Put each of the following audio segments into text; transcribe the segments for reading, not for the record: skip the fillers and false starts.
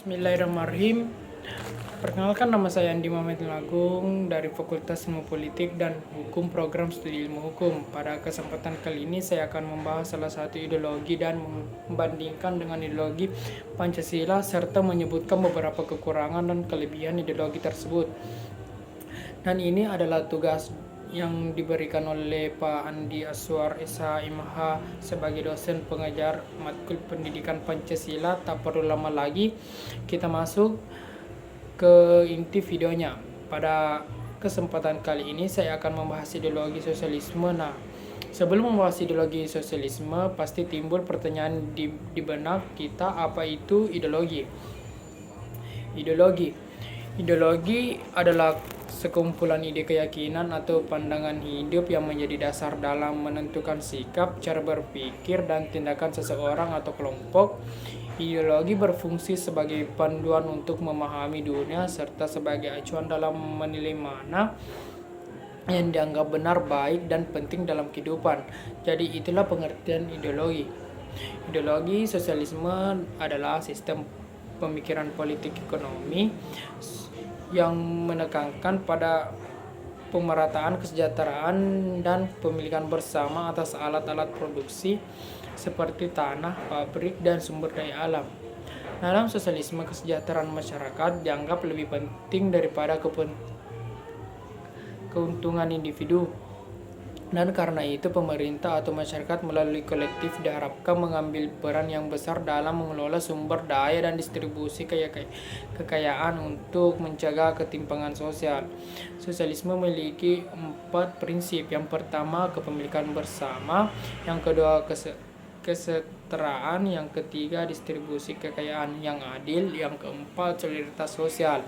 Bismillahirrahmanirrahim. Perkenalkan, nama saya Andi Muhammad Agung dari Fakultas Ilmu Politik dan Hukum Program Studi Ilmu Hukum. Pada kesempatan kali ini saya akan membahas salah satu ideologi dan membandingkan dengan ideologi Pancasila serta menyebutkan beberapa kekurangan dan kelebihan ideologi tersebut. Dan ini adalah tugas yang diberikan oleh Pak Andi Aswar SH.MH sebagai dosen pengajar matkul pendidikan Pancasila. Tak perlu lama lagi, kita masuk ke inti videonya. Pada kesempatan kali ini saya akan membahas ideologi sosialisme. Nah, sebelum membahas ideologi sosialisme, pasti timbul pertanyaan di benak kita, apa itu ideologi? Ideologi adalah sekumpulan ide, keyakinan, atau pandangan hidup yang menjadi dasar dalam menentukan sikap, cara berpikir, dan tindakan seseorang atau kelompok. Ideologi berfungsi sebagai panduan untuk memahami dunia serta sebagai acuan dalam menilai mana yang dianggap benar, baik, dan penting dalam kehidupan. Jadi itulah pengertian ideologi. Ideologi sosialisme adalah sistem pemikiran politik ekonomi yang menekankan pada pemerataan kesejahteraan dan pemilikan bersama atas alat-alat produksi seperti tanah, pabrik, dan sumber daya alam. Dalam sosialisme, kesejahteraan masyarakat dianggap lebih penting daripada keuntungan individu. Dan karena itu pemerintah atau masyarakat melalui kolektif diharapkan mengambil peran yang besar dalam mengelola sumber daya dan distribusi kekayaan untuk mencegah ketimpangan sosial. Sosialisme memiliki 4 prinsip. Yang pertama, kepemilikan bersama. Yang kedua, kesetaraan. Yang ketiga, distribusi kekayaan yang adil. Yang keempat, solidaritas sosial.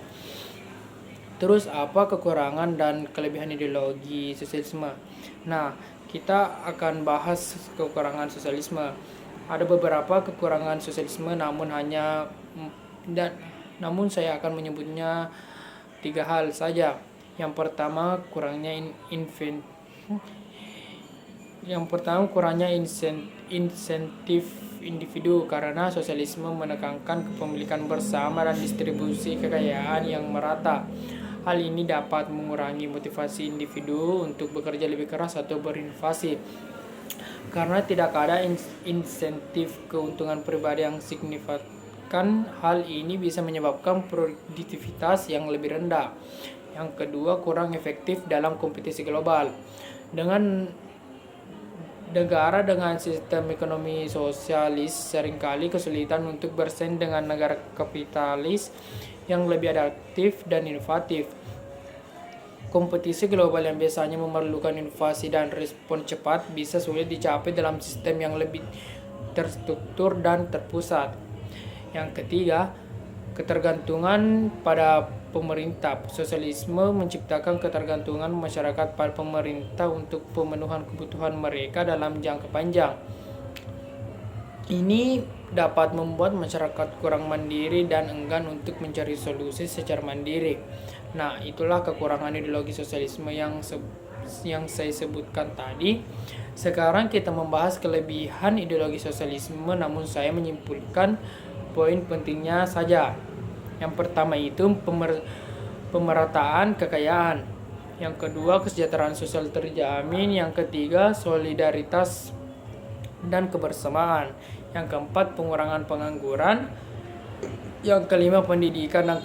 Terus apa kekurangan dan kelebihan ideologi sosialisme? Nah, kita akan bahas kekurangan sosialisme. Ada beberapa kekurangan sosialisme, namun saya akan menyebutnya 3 hal saja. Yang pertama, kurangnya insentif individu, karena sosialisme menekankan kepemilikan bersama dan distribusi kekayaan yang merata. Hal ini dapat mengurangi motivasi individu untuk bekerja lebih keras atau berinovasi. Karena tidak ada insentif keuntungan pribadi yang signifikan, hal ini bisa menyebabkan produktivitas yang lebih rendah. Yang kedua, kurang efektif dalam kompetisi global. Dengan negara dengan sistem ekonomi sosialis seringkali kesulitan untuk bersaing dengan negara kapitalis yang lebih adaptif dan inovatif. Kompetisi global yang biasanya memerlukan inovasi dan respon cepat bisa sulit dicapai dalam sistem yang lebih terstruktur dan terpusat. Yang ketiga, ketergantungan pada pemerintah. Sosialisme menciptakan ketergantungan masyarakat pada pemerintah untuk pemenuhan kebutuhan mereka dalam jangka panjang. Ini dapat membuat masyarakat kurang mandiri dan enggan untuk mencari solusi secara mandiri. Nah, itulah kekurangan ideologi sosialisme yang saya sebutkan tadi. Sekarang kita membahas kelebihan ideologi sosialisme, namun saya menyimpulkan poin pentingnya saja. Yang pertama itu pemerataan kekayaan. Yang kedua, kesejahteraan sosial terjamin. Yang ketiga, solidaritas dan kebersamaan. Yang keempat, pengurangan pengangguran. Yang kelima, pendidikan dan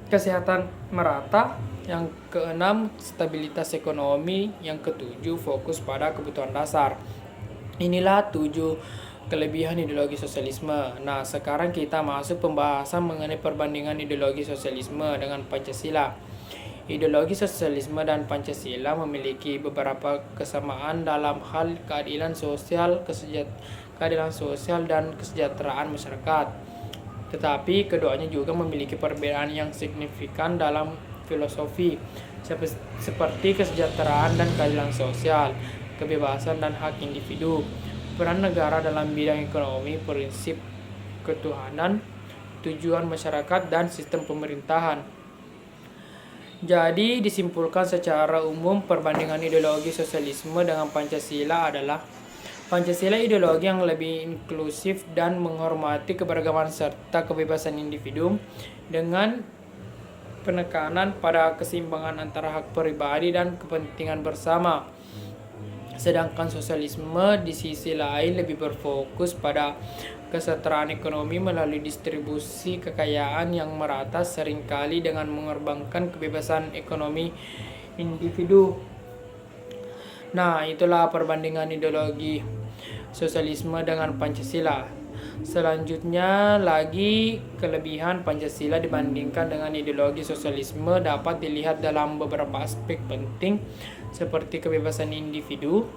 kesehatan merata. Yang keenam, stabilitas ekonomi. Yang ketujuh, fokus pada kebutuhan dasar. Inilah 7 kelebihan ideologi sosialisme. Nah, sekarang kita masuk pembahasan mengenai perbandingan ideologi sosialisme dengan Pancasila. Ideologi sosialisme dan Pancasila memiliki beberapa kesamaan dalam hal keadilan sosial dan kesejahteraan masyarakat. Tetapi keduanya juga memiliki perbedaan yang signifikan dalam filosofi, seperti kesejahteraan dan keadilan sosial, kebebasan dan hak individu, peran negara dalam bidang ekonomi, prinsip ketuhanan, tujuan masyarakat, dan sistem pemerintahan. Jadi disimpulkan secara umum, perbandingan ideologi sosialisme dengan Pancasila adalah Pancasila ideologi yang lebih inklusif dan menghormati keberagaman serta kebebasan individu dengan penekanan pada keseimbangan antara hak pribadi dan kepentingan bersama. Sedangkan sosialisme di sisi lain lebih berfokus pada kesetaraan ekonomi melalui distribusi kekayaan yang merata, seringkali dengan mengorbankan kebebasan ekonomi individu. Nah, itulah perbandingan ideologi sosialisme dengan Pancasila. Selanjutnya lagi, kelebihan Pancasila dibandingkan dengan ideologi sosialisme dapat dilihat dalam beberapa aspek penting seperti kebebasan individu,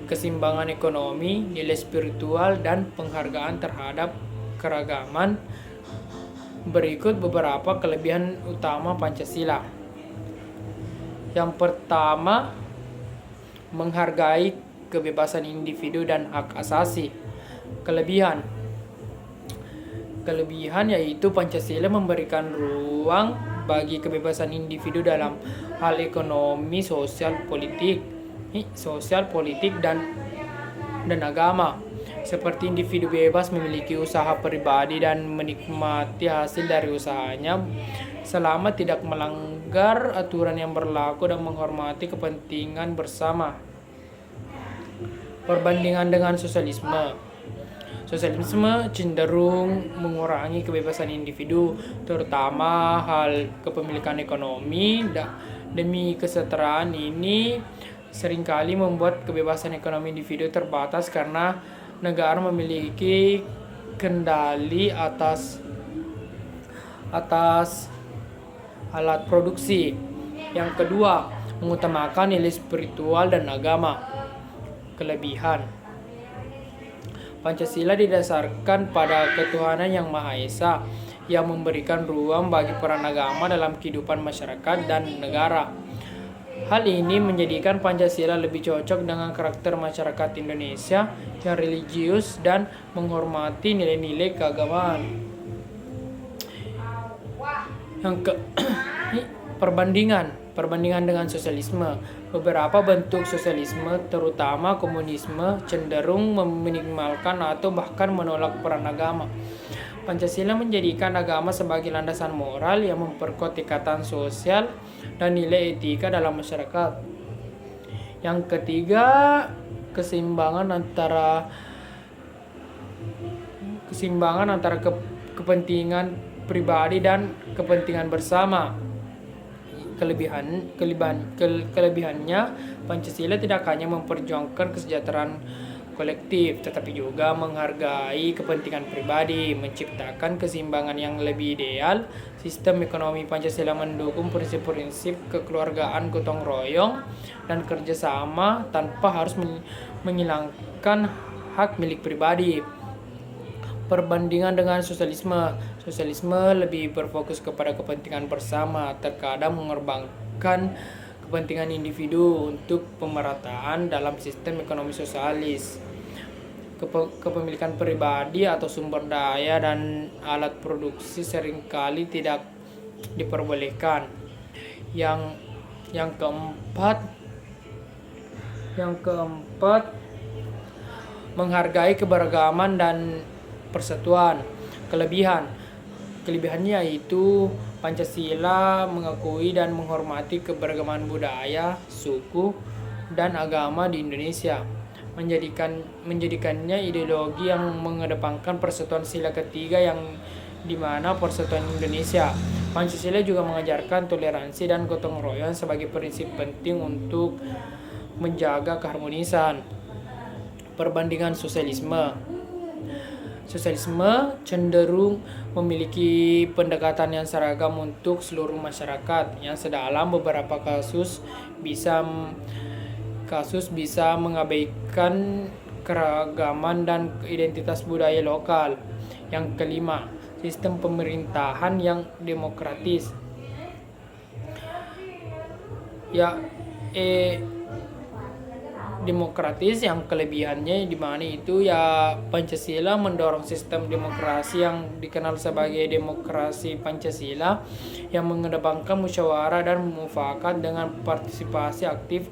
keseimbangan ekonomi, nilai spiritual, dan penghargaan terhadap keragaman. Berikut beberapa kelebihan utama Pancasila. Yang pertama, menghargai kebebasan individu dan hak asasi. Kelebihan yaitu Pancasila memberikan ruang bagi kebebasan individu dalam hal ekonomi, sosial, politik dan agama. Seperti individu bebas memiliki usaha pribadi dan menikmati hasil dari usahanya selama tidak melanggar aturan yang berlaku dan menghormati kepentingan bersama. Perbandingan dengan sosialisme. Sosialisme cenderung mengurangi kebebasan individu, terutama hal kepemilikan ekonomi. Demi kesetaraan ini seringkali membuat kebebasan ekonomi individu terbatas karena negara memiliki kendali atas alat produksi. Yang kedua, mengutamakan nilai spiritual dan agama. Kelebihan Pancasila didasarkan pada ketuhanan yang Maha Esa yang memberikan ruang bagi peran agama dalam kehidupan masyarakat dan negara. Hal ini menjadikan Pancasila lebih cocok dengan karakter masyarakat Indonesia yang religius dan menghormati nilai-nilai keagamaan. Perbandingan dengan sosialisme. Beberapa bentuk sosialisme, terutama komunisme, cenderung meminimalkan atau bahkan menolak peran agama. Pancasila menjadikan agama sebagai landasan moral yang memperkuat ikatan sosial dan nilai etika dalam masyarakat. Yang ketiga, keseimbangan antara kepentingan pribadi dan kepentingan bersama. Kelebihannya, Pancasila tidak hanya memperjuangkan kesejahteraan kolektif, tetapi juga menghargai kepentingan pribadi, menciptakan keseimbangan yang lebih ideal. Sistem ekonomi Pancasila mendukung prinsip-prinsip kekeluargaan, gotong royong, dan kerjasama tanpa harus menghilangkan hak milik pribadi. Perbandingan dengan sosialisme. Sosialisme lebih berfokus kepada kepentingan bersama, terkadang mengorbankan kepentingan individu untuk pemerataan dalam sistem ekonomi sosialis. Kepemilikan pribadi atau sumber daya dan alat produksi seringkali tidak diperbolehkan. Yang keempat, menghargai keberagaman dan persatuan. Kelebihannya yaitu Pancasila mengakui dan menghormati keberagaman budaya, suku, dan agama di Indonesia, menjadikannya ideologi yang mengedepankan persatuan sila ketiga yang dimana persatuan Indonesia. Pancasila juga mengajarkan toleransi dan gotong royong sebagai prinsip penting untuk menjaga keharmonisan. Perbandingan sosialisme. Sosialisme cenderung memiliki pendekatan yang seragam untuk seluruh masyarakat, yang sedalam beberapa kasus bisa mengabaikan keragaman dan identitas budaya lokal. Yang kelima, sistem pemerintahan yang demokratis. Demokratis yang kelebihannya di mana itu ya Pancasila mendorong sistem demokrasi yang dikenal sebagai demokrasi Pancasila yang mengedepankan musyawarah dan mufakat dengan partisipasi aktif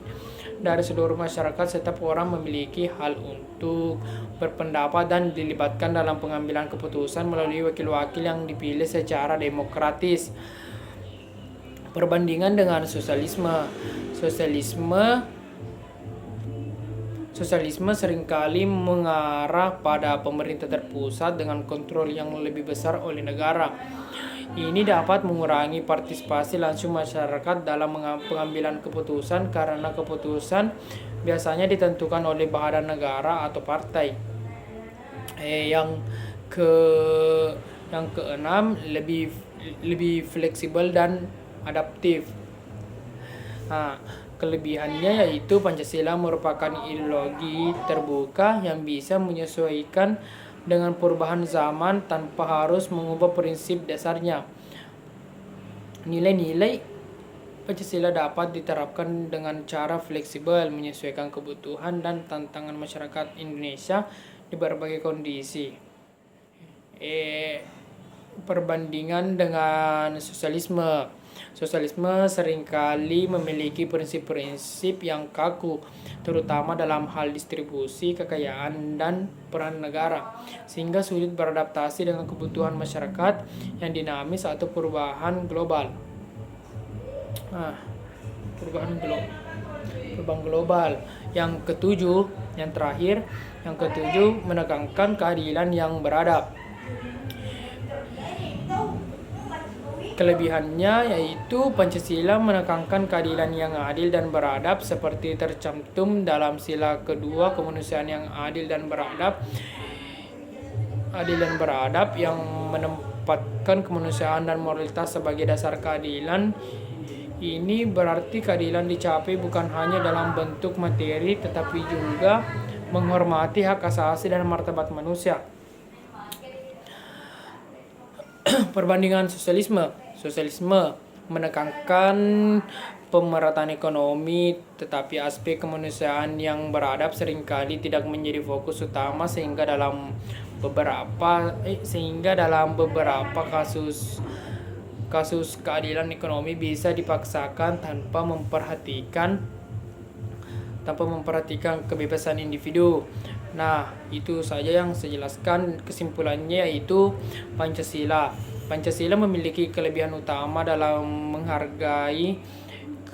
dari seluruh masyarakat. Setiap orang memiliki hak untuk berpendapat dan dilibatkan dalam pengambilan keputusan melalui wakil-wakil yang dipilih secara demokratis. Perbandingan dengan sosialisme. Sosialisme seringkali mengarah pada pemerintah terpusat dengan kontrol yang lebih besar oleh negara. Ini dapat mengurangi partisipasi langsung masyarakat dalam pengambilan keputusan karena keputusan biasanya ditentukan oleh badan negara atau partai. Yang keenam, lebih fleksibel dan adaptif. Kelebihannya yaitu Pancasila merupakan ideologi terbuka yang bisa menyesuaikan dengan perubahan zaman tanpa harus mengubah prinsip dasarnya. Nilai-nilai Pancasila dapat diterapkan dengan cara fleksibel, menyesuaikan kebutuhan dan tantangan masyarakat Indonesia di berbagai kondisi. Perbandingan dengan sosialisme. Sosialisme seringkali memiliki prinsip-prinsip yang kaku, terutama dalam hal distribusi kekayaan dan peran negara, sehingga sulit beradaptasi dengan kebutuhan masyarakat yang dinamis atau perubahan global. Perubahan global. Yang ketujuh, menekankan keadilan yang beradab. Kelebihannya yaitu Pancasila menekankan keadilan yang adil dan beradab seperti tercantum dalam sila kedua, kemanusiaan yang adil dan beradab yang menempatkan kemanusiaan dan moralitas sebagai dasar keadilan. Ini berarti keadilan dicapai bukan hanya dalam bentuk materi tetapi juga menghormati hak asasi dan martabat manusia. Perbandingan Sosialisme menekankan pemerataan ekonomi, tetapi aspek kemanusiaan yang beradab seringkali tidak menjadi fokus utama sehingga dalam beberapa kasus keadilan ekonomi bisa dipaksakan tanpa memperhatikan kebebasan individu. Itu saja yang saya jelaskan. Kesimpulannya yaitu Pancasila memiliki kelebihan utama dalam menghargai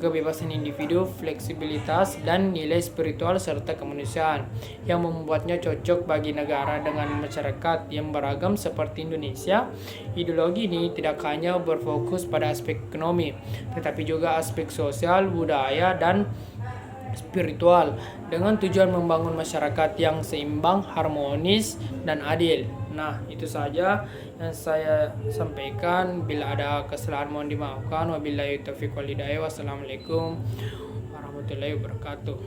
kebebasan individu, fleksibilitas, dan nilai spiritual serta kemanusiaan yang membuatnya cocok bagi negara dengan masyarakat yang beragam seperti Indonesia. Ideologi ini tidak hanya berfokus pada aspek ekonomi, tetapi juga aspek sosial, budaya, dan spiritual dengan tujuan membangun masyarakat yang seimbang, harmonis, dan adil. Itu saja yang saya sampaikan. Bila ada kesalahan mohon dimaafkan. Wabillahi taufiq wal hidayah. Wassalamualaikum warahmatullahi wabarakatuh.